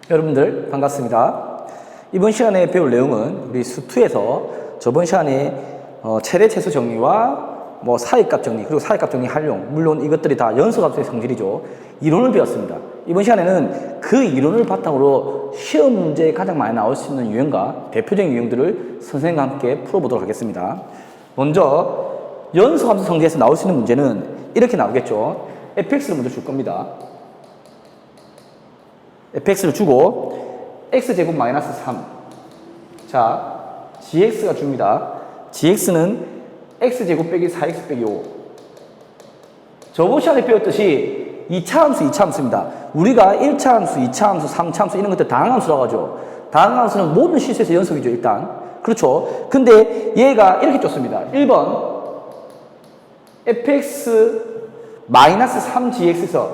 여러분들 반갑습니다. 이번 시간에 배울 내용은 우리 수2에서 저번 시간에 최대 최소 정리와 사이값 정리 그리고 사이값 정리 활용, 물론 이것들이 다 연소값의 성질이죠. 이론을 배웠습니다. 이번 시간에는 그 이론을 바탕으로 시험 문제에 가장 많이 나올 수 있는 유형과 대표적인 유형들을 선생님과 함께 풀어보도록 하겠습니다. 먼저 연소함수 성질에서 나올 수 있는 문제는 이렇게 나오겠죠. fx를 먼저 줄 겁니다. fx를 주고 x제곱 마이너스 3. 자, gx가 줍니다. gx는 x제곱 빼기 4x 빼기 5. 저번 시간에 배웠듯이 2차 함수, 2차 함수입니다. 우리가 1차 함수, 2차 함수, 3차 함수 이런 것들 다항함수라고 하죠. 다항함수는 모든 실수에서 연속이죠, 일단. 그렇죠. 근데 얘가 이렇게 줬습니다. 1번 fx 마이너스 3gx에서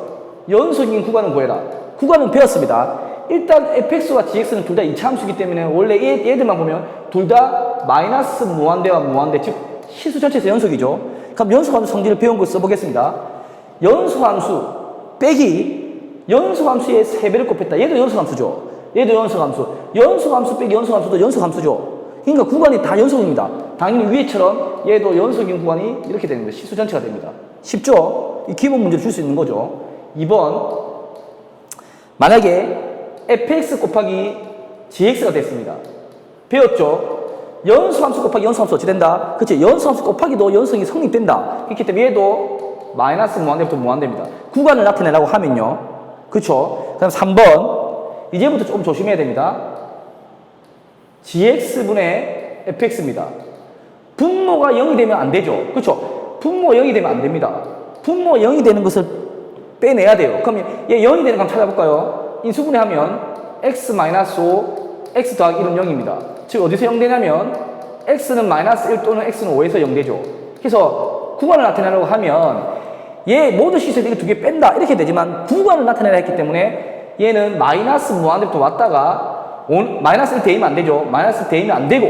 연속인 구간을 구해라. 구간은 배웠습니다. 일단 fx와 gx는 둘 다 2차 함수이기 때문에 원래 얘들만 보면 둘 다 마이너스 무한대와 무한대, 즉 실수 전체에서 연속이죠. 그럼 연속함수 성질을 배운 거 써보겠습니다. 연속함수 빼기 연속함수의 3배를 곱했다. 얘도 연속함수죠. 얘도 연속함수. 연속함수 빼기 연속함수도 연속함수죠. 그러니까 구간이 다 연속입니다. 당연히 위에처럼 얘도 연속인 구간이 이렇게 됩니다. 실수 전체가 됩니다. 쉽죠? 이 기본 문제를 줄 수 있는 거죠. 2번 만약에 fx 곱하기 gx가 됐습니다. 배웠죠? 연소함수 곱하기 연소함수 어찌 된다? 그치? 연소함수 곱하기도 연속이 성립된다. 그렇기 때문에 얘도 마이너스 무한대부터 무한대입니다. 구간을 나타내라고 하면요. 그쵸? 그 다음 3번. 이제부터 조금 조심해야 됩니다. gx분의 fx입니다. 분모가 0이 되면 안 되죠. 그쵸? 분모 0이 되면 안 됩니다. 분모 0이 되는 것을 빼내야 돼요. 그럼 얘 0이 되는 거 한번 찾아볼까요? 인수분해하면 x-5, x 더하기 1은 0입니다. 즉 어디서 0 되냐면 x는 마이너스 1 또는 x는 5에서 0 되죠. 그래서 구간을 나타내려고 하면 얘 모든 실수에서 이거 두 개 뺀다 이렇게 되지만 구간을 나타내라 했기 때문에 얘는 마이너스 무한대부터 왔다가 마이너스 1 대입은 안 되죠. 마이너스 대입은 안 되고,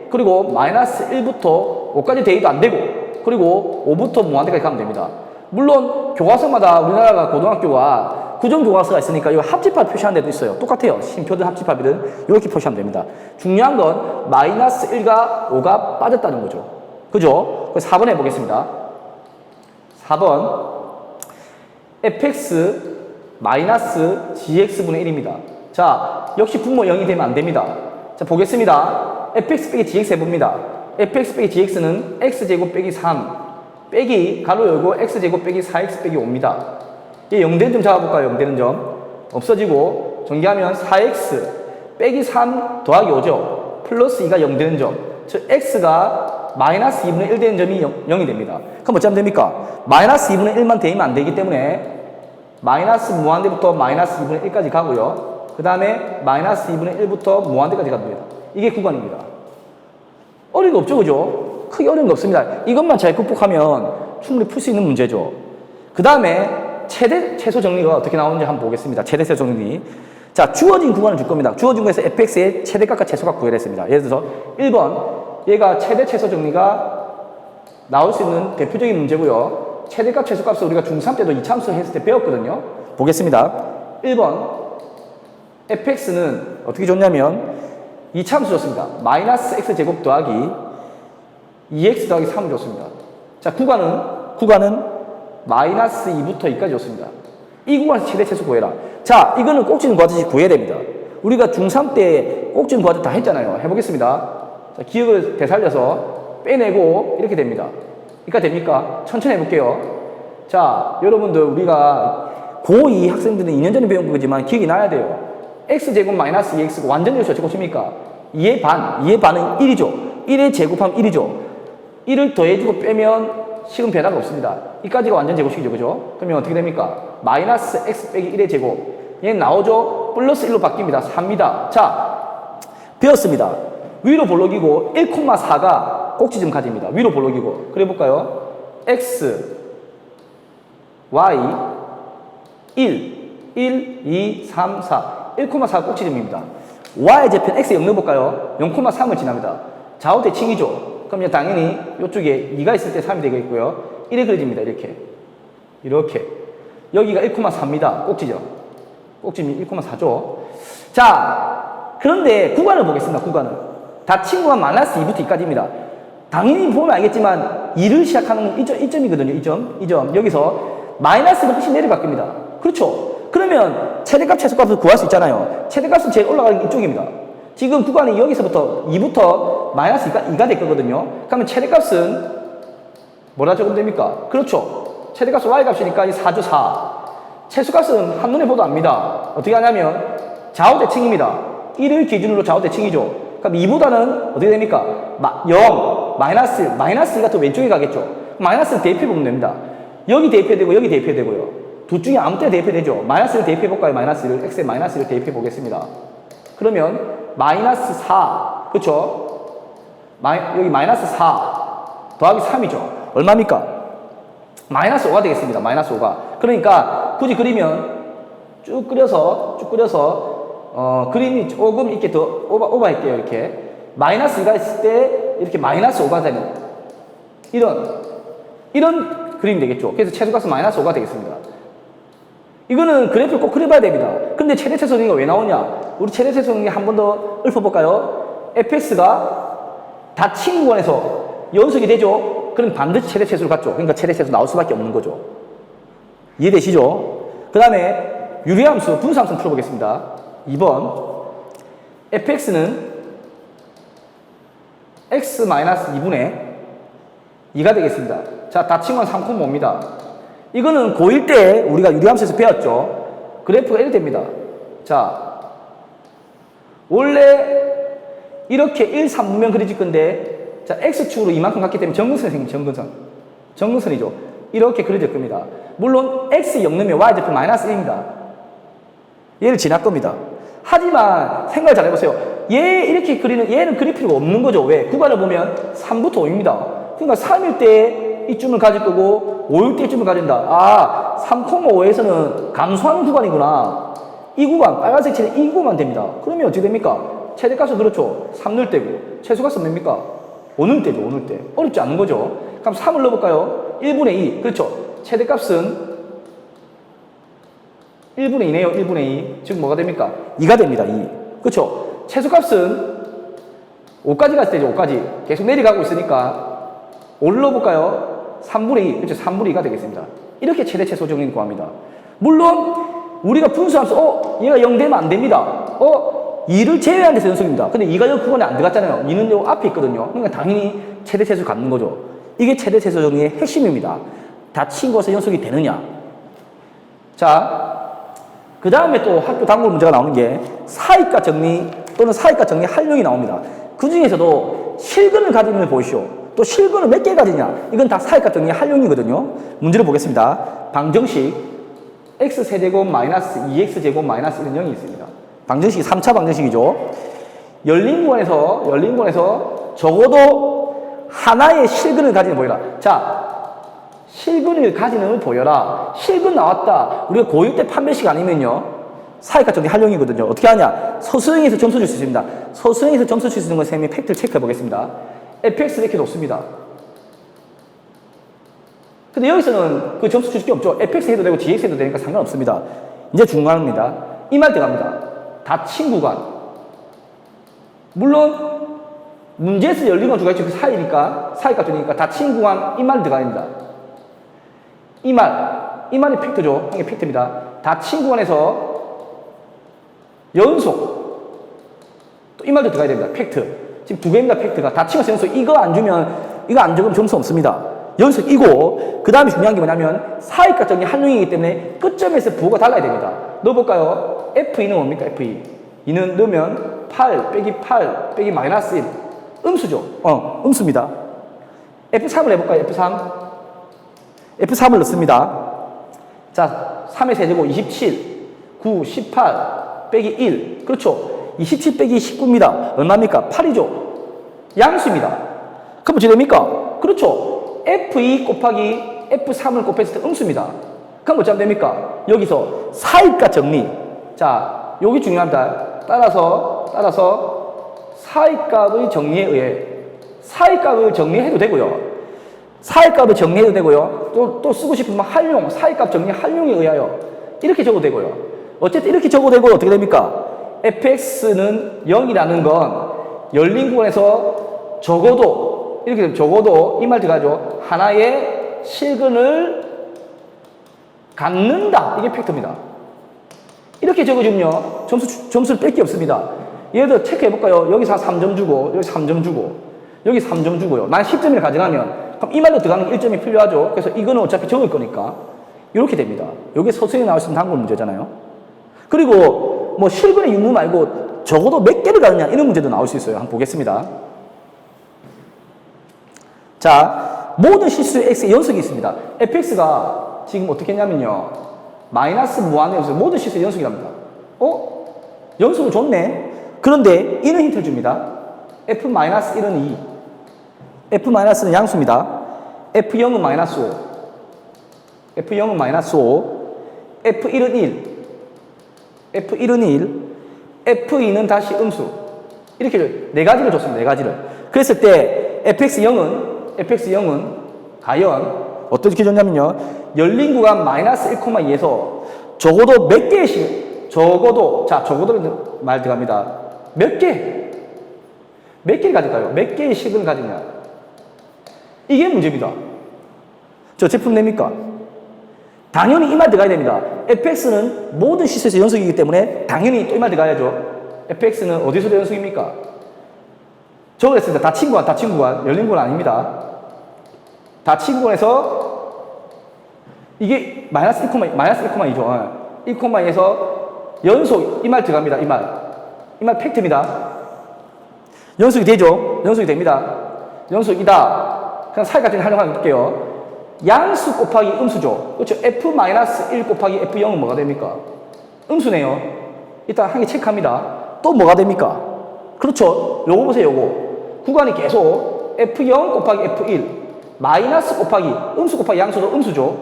그리고 마이너스 1부터 5까지 대입도 안 되고, 그리고 5부터 무한대까지 가면 됩니다. 물론 교과서마다 우리나라가 고등학교가 구정교과서가 있으니까 이거 합집합 표시하는 데도 있어요. 똑같아요. 심표든 합집합이든 이렇게 표시하면 됩니다. 중요한 건 마이너스 1과 5가 빠졌다는 거죠. 그죠? 그래서 4번 해보겠습니다. 4번 fx 마이너스 gx분의 1입니다. 자, 역시 분모 0이 되면 안 됩니다. 자, 보겠습니다. fx 빼기 gx 해봅니다. fx 빼기 gx는 x제곱 빼기 3 빼기 가로 열고 x제곱 빼기 4x 빼기 5입니다. 얘 0되는 점 잡아볼까요? 0되는 점 없어지고 전개하면 4x 빼기 3 더하기 5죠. 플러스 2가 0되는 점, 즉 x가 마이너스 2분의 1 되는 점이 0이 됩니다. 그럼 어찌하면 됩니까? 마이너스 2분의 1만 대입면 안 되기 때문에 마이너스 무한대부터 마이너스 2분의 1까지 가고요. 그 다음에 마이너스 2분의 1부터 무한대까지 갑니다. 이게 구간입니다. 어려운 거 없죠, 그죠? 크게 어려운 거 없습니다. 이것만 잘 극복하면 충분히 풀 수 있는 문제죠. 그 다음에 최대 최소 정리가 어떻게 나오는지 한번 보겠습니다. 최대 최소 정리. 자, 주어진 구간을 줄 겁니다. 주어진 구간에서 fx의 최대값과 최소값 구해라 했습니다. 예를 들어서 1번 얘가 최대 최소 정리가 나올 수 있는 대표적인 문제고요. 최대값 최소값을 우리가 중3 때도 2차 함수 했을 때 배웠거든요. 보겠습니다. 1번 fx는 어떻게 줬냐면 2차 함수 줬습니다. 마이너스 x제곱 더하기 2x 더하기 3을 줬습니다. 자, 구간은 마이너스 2부터 2까지 줬습니다. 이 구간에서 최대 최소 구해라. 자, 이거는 꼭지는 구하듯이 구해야 됩니다. 우리가 중3 때 꼭지는 구하듯 다 했잖아요. 해보겠습니다. 자, 기억을 되살려서 빼내고 이렇게 됩니다. 그러니까 됩니까? 천천히 해볼게요. 자, 여러분들 우리가 고2 학생들은 2년 전에 배운 거지만 기억이 나야 돼요. x제곱 마이너스 2x가 완전 제곱수 어떻게 곱습니까? 2의 반은 1이죠. 1의 제곱하면 1이죠. 1을 더해주고 빼면 식은 변화가 없습니다. 이까지가 완전 제곱식이죠. 그죠? 그러면 어떻게 됩니까? 마이너스 x 빼기 1의 제곱. 얘는 나오죠? 플러스 1로 바뀝니다. 4입니다. 자, 배웠습니다. 위로 볼록이고 1,4가 꼭지점 가집니다. 위로 볼록이고. 그래 볼까요? x, y, 1, 2, 3, 4. 1,4가 꼭지점입니다. y 제편 x 0 넣어볼까요? 0,3을 지납니다. 좌우 대칭이죠. 그럼 당연히 이쪽에 2가 있을 때 3이 되겠고요. 1이 그려집니다. 이렇게. 여기가 1,4입니다. 꼭지점. 꼭지점이 1,4죠. 자, 그런데 구간을 보겠습니다. 구간을. 닫힌 구간 마이너스 2부터 2까지입니다. 당연히 보면 알겠지만 2를 시작하는 건 이점이거든요. 이 점. 여기서 마이너스가 훨씬 내려바뀝니다. 그렇죠? 그러면 최대값, 최소값을 구할 수 있잖아요. 최대값은 제일 올라가는 게 이쪽입니다. 지금 구간이 여기서부터 2부터 마이너스 2가 될 거거든요. 그러면 최대값은 뭐라 적으면 됩니까? 그렇죠. 최대값은 y값이니까 이 4죠, 4. 최소값은 한눈에 봐도 압니다. 어떻게 하냐면 좌우대칭입니다. 1을 기준으로 좌우대칭이죠. 그럼 2보다는 어떻게 됩니까? 0, 마이너스 2가 더 왼쪽에 가겠죠. 마이너스를 대입해보면 됩니다. 여기 대입해되고 여기 대입해되고요. 둘 중에 아무 때나 대입해되죠. 마이너스를 대입해볼까요? 마이너스를. x에 마이너스를 대입해보겠습니다. 그러면 마이너스 4, 그쵸? 여기 마이너스 4 더하기 3이죠. 얼마입니까? 마이너스 5가 되겠습니다. 마이너스 5가. 그러니까 굳이 그리면 쭉 그려서 그림이 조금 이렇게 더 오버할게요. 이렇게 마이너스 2가 있을 때 이렇게 마이너스 5가 되는 이런 그림이 되겠죠. 그래서 최소값은 마이너스 5가 되겠습니다. 이거는 그래프를 꼭 그려봐야 됩니다. 근데 최대 최소 정리가 왜 나오냐? 우리 최대 최소 정리 한 번 더 읊어볼까요? fx가 닫힌 구간에서 연속이 되죠? 그럼 반드시 최대 최소를 갖죠. 그러니까 최대 최소 나올 수밖에 없는 거죠. 이해되시죠? 그 다음에 유리함수, 분수함수 풀어보겠습니다. 2번 fx는 x-2분의 2가 되겠습니다. 자, 닫힌 건 3,5입니다. 이거는 고1 때 우리가 유리함수에서 배웠죠. 그래프가 이렇게 됩니다. 자, 원래 이렇게 1, 3분면 그려질 건데, 자, x축으로 이만큼 갔기 때문에 정근선이 생깁니다. 정근선이죠. 이렇게 그려질 겁니다. 물론 x 0 넣으면 y제품 마이너스 1입니다. 얘를 지날 겁니다. 하지만 생각을 잘 해보세요. 얘 이렇게 그리는, 얘는 그릴 필요가 없는 거죠. 왜? 구간을 보면 3부터 5입니다. 그러니까 3일 때 이쯤을 가질 거고 5일 때 이쯤을 가진다. 아, 3,5에서는 감소하는 구간이구나. 이 구간, 빨간색 칠에 이 구간만 됩니다. 그러면 어떻게 됩니까? 최대값은 그렇죠. 3 넣을 때고 최소값은 뭡니까? 5 넣을 때죠. 5 넣을 때. 어렵지 않은 거죠. 그럼 3을 넣어볼까요? 1분의 2. 그렇죠. 최대값은 1분의 2네요. 1분의 2. 즉 뭐가 됩니까? 2가 됩니다. 2. 그렇죠. 최소값은 5까지 갔을 때죠. 5까지. 계속 내려가고 있으니까 5를 넣어볼까요? 3분의 2. 그렇죠. 3분의 2가 되겠습니다. 이렇게 최대 최소 정리를 구합니다. 물론 우리가 분수함수 얘가 0 되면 안 됩니다. 2를 제외한 데서 연속입니다. 근데 2가 여기 구간에 안 들어갔잖아요. 2는 요 앞에 있거든요. 그러니까 당연히 최대 최소를 갖는 거죠. 이게 최대 최소 정리의 핵심입니다. 닫힌 것에 연속이 되느냐. 자, 그 다음에 또 학교 단골 문제가 나오는 게 사이가 정리 또는 사이가 정리 활용이 나옵니다. 그 중에서도 실근을 가진 걸 보시오. 또 실근을 몇 개 가지냐. 이건 다 사이가 정리 활용이거든요. 문제를 보겠습니다. 방정식 x세제곱 마이너스 2x제곱 마이너스 1은 0이 있습니다. 방정식이 3차 방정식이죠. 열린 구간에서 적어도 하나의 실근을 가지는 보여라. 자, 실근을 가지는 걸 보여라. 실근 나왔다. 우리가 고1 때 판별식 아니면요. 사이가 정리 활용이거든요. 어떻게 하냐? 서술형에서 점수 줄 수 있습니다. 서술형에서 점수 줄 수 있는 건 쌤이 팩트를 체크해 보겠습니다. fx 이렇게 놓습니다. 근데 여기서는 그 점수 줄 게 없죠. fx 해도 되고 gx 해도 되니까 상관없습니다. 이제 중요합니다. 이 말 들어갑니다. 닫힌 구간. 물론 문제에서 열린 건 두 가지 그 사이니까 사이가 되니까 닫힌 구간 이 말 들어갑니다. 이 말이 팩트죠. 이게 팩트입니다. 닫힌 구간에서 연속 또 이 말도 들어가야 됩니다. 팩트. 지금 두 개입니다. 팩트가 닫힌 것에서 연속 이거 안 주면 점수 없습니다. 연속이고 그 다음에 중요한 게 뭐냐면 사이가 정리 활용이기 때문에 끝점에서 부호가 달라야 됩니다. 넣어볼까요? F2는 뭡니까? F2 2는 넣으면 8 빼기 마이너스 1 음수죠. 음수입니다. F3을 해볼까요? F3을 넣습니다. 자, 3의 세제곱 27 9 18 빼기 1 그렇죠. 27 빼기 19입니다. 얼마입니까? 8이죠. 양수입니다. 그럼 어떻게 됩니까? 그렇죠. F2 곱하기 F3을 곱했을 때 음수입니다. 그럼 어찌 하면 됩니까? 여기서 사이가 정리. 자, 여기 중요합니다. 따라서 사이값의 정리에 의해 사이값을 정리해도 되고요. 사이값을 정리해도 되고요. 또 쓰고 싶으면 사이값 정리 활용에 의하여 이렇게 적어도 되고요. 어쨌든 이렇게 적어도 되고 어떻게 됩니까? fx는 0이라는 건 열린 구간에서 적어도 이렇게 되면 적어도 이 말 들어가죠. 하나의 실근을 갖는다. 이게 팩터입니다. 이렇게 적어주면요. 점수를 뺄 게 없습니다. 예를 들어 체크해 볼까요? 여기서 3점 주고 여기 3점 주고 여기 3점 주고요. 만 10점을 가져가면 그럼 이 말로 들어가는 1점이 필요하죠. 그래서 이거는 어차피 적을 거니까 이렇게 됩니다. 여기 서술에 나올 수 있는 단골 문제잖아요. 그리고 뭐 실근의 유무 말고 적어도 몇 개를 가느냐 이런 문제도 나올 수 있어요. 한번 보겠습니다. 자, 모든 실수의 x의 연속이 있습니다. fx가 지금 어떻게 했냐면요. 마이너스 무한의 연속, 모든 실수의 연속이랍니다. 연속은 좋네. 그런데 이는 힌트를 줍니다. f-1은 2. f-는 양수입니다. f0은 마이너스 5. f0은 마이너스 5. f1은 1. f1은 1. f2는 다시 음수. 이렇게 네 가지를 줬습니다. 네 가지를. 그랬을 때 fx0은 과연 어떻게 줬냐면요. 열린 구간 마이너스 1,2에서 적어도 몇 개씩, 적어도는 말 들어갑니다. 몇 개를 가질까요? 몇 개의 식을 가지냐? 이게 문제입니다. 저 제품 냅니까? 당연히 이 말 들어가야 됩니다. fx는 모든 시수에서 연속이기 때문에 당연히 또 이 말 들어가야죠. fx는 어디서 연속입니까? 저거 했습니다. 다친구간. 열린 구간 아닙니다. 다친구간에서 이게 마이너스 1,2죠. 1,2에서 연속, 이 말 들어갑니다. 이 말 팩트입니다. 연속이 되죠? 연속이 됩니다. 연속이다. 그냥 사이까지 활용하면 볼게요. 양수 곱하기 음수죠. 그렇죠? f-1 곱하기 f0은 뭐가 됩니까? 음수네요. 일단 한 개 체크합니다. 또 뭐가 됩니까? 그렇죠? 요거 보세요, 요거. 구간이 계속 f0 곱하기 f1 마이너스 곱하기 음수 곱하기 양수도 음수죠.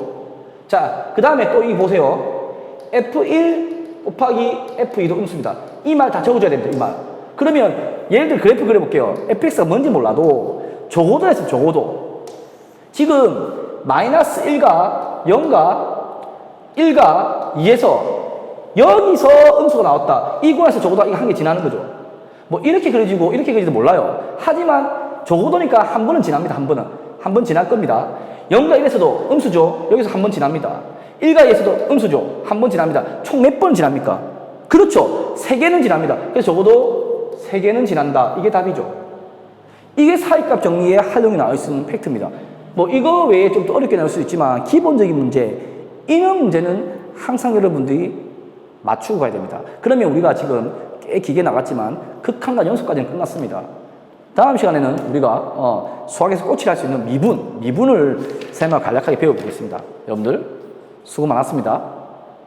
자, 그 다음에 또 이 보세요. f1 곱하기 f2도 음수입니다. 이 말 다 적어줘야 됩니다. 이 말. 그러면 예를 들어 그래프 그려볼게요. fx가 뭔지 몰라도 적어도 했어요. 적어도. 지금 마이너스 1과 0과 1과 2에서 여기서 음수가 나왔다. 이 구간에서 적어도 이거 한 개 지나는 거죠. 뭐 이렇게 그려지고 이렇게 그려지도 몰라요. 하지만 적어도니까 한 번은 지납니다. 한 번 지날 겁니다. 0과 1에서도 음수죠. 여기서 한 번 지납니다. 1과 2에서도 음수죠. 한 번 지납니다. 총 몇 번 지납니까? 그렇죠. 3개는 지납니다. 그래서 적어도 3개는 지난다. 이게 답이죠. 이게 사이값 정리에 활용이 나올 수 있는 팩트입니다. 뭐 이거 외에 좀 더 어렵게 나올 수 있지만 기본적인 문제, 이런 문제는 항상 여러분들이 맞추고 가야 됩니다. 그러면 우리가 지금 꽤 길게 나갔지만 극한과 연속까지는 끝났습니다. 다음 시간에는 우리가 수학에서 꽃이 할 수 있는 미분을 쌤과 간략하게 배워보겠습니다. 여러분들 수고 많았습니다.